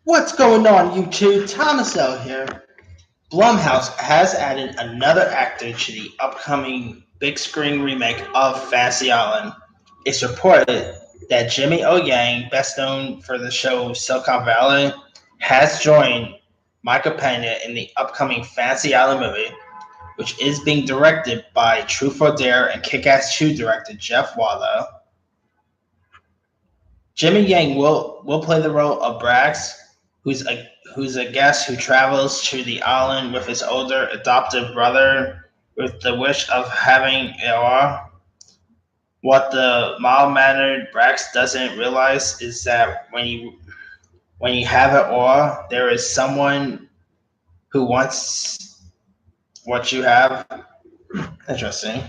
What's going on, YouTube? Thomas L here. Blumhouse has added another actor to the upcoming big screen remake of Fantasy Island. It's reported that Jimmy O Yang, best known for the show Silicon Valley, has joined Michael Pena in the upcoming Fantasy Island movie, which is being directed by Truth or Dare and Kick-Ass 2 director Jeff Wallow. Jimmy Yang will play the role of Brax, who's a guest who travels to the island with his older adoptive brother with the wish of having Aura. What the mild-mannered Brax doesn't realize is that when you have an aura, there is someone who wants what you have. Interesting.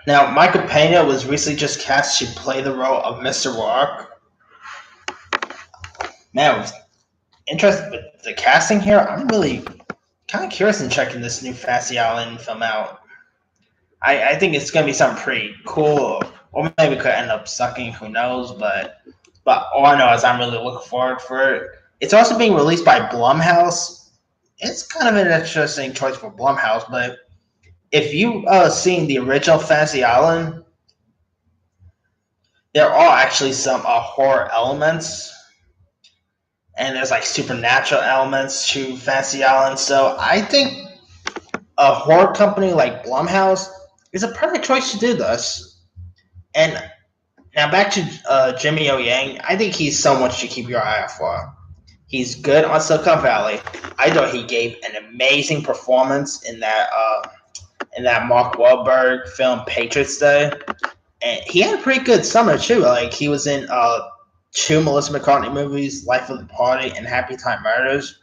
Now, Michael Pena was recently just cast to play the role of Mr. Rock. Man, I was interested with the casting here. I'm really kind of curious in checking this new Fantasy Island film out. I think it's gonna be something pretty cool, or maybe it could end up sucking. Who knows? But all I know is I'm really looking forward for it. It's also being released by Blumhouse. It's kind of an interesting choice for Blumhouse, but if you seen the original Fantasy Island, there are actually some horror elements, and there's like supernatural elements to Fantasy Island. So I think a horror company like Blumhouse is a perfect choice to do this. And now back to Jimmy O Yang. I think he's someone to keep your eye out for. He's good on Silicon Valley. I thought he gave an amazing performance in that Mark Wahlberg film Patriots Day, and he had a pretty good summer too. Like he was in two Melissa McCartney movies, Life of the Party and Happy Time Murders,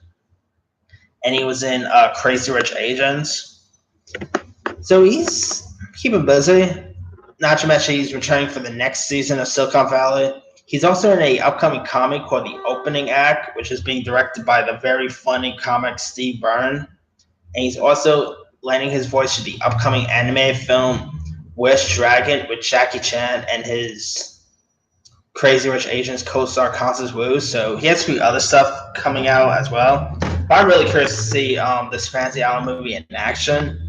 and he was in Crazy Rich Asians. So he's keeping busy. Not to mention he's returning for the next season of Silicon Valley. He's also in a upcoming comic called The Opening Act, which is being directed by the very funny comic Steve Byrne. And he's also lending his voice to the upcoming animated film Wish Dragon with Jackie Chan and his Crazy Rich Asians co-star Constance Wu. So he has a few other stuff coming out as well. But I'm really curious to see this Fantasy Island movie in action.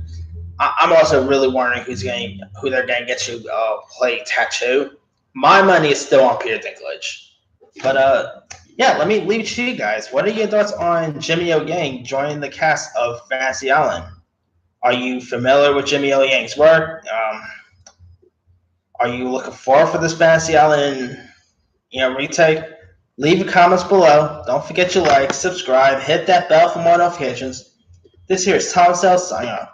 I'm also really wondering who they're going to get to play Tattoo. My money is still on Peter Dinklage. But yeah, let me leave it to you guys. What are your thoughts on Jimmy O Yang joining the cast of Fantasy Island? Are you familiar with Jimmy O Yang's work? Are you looking forward for this Fantasy Island, retake? Leave your comments below. Don't forget to like, subscribe, hit that bell for more notifications. This here is Tom Sells signing off.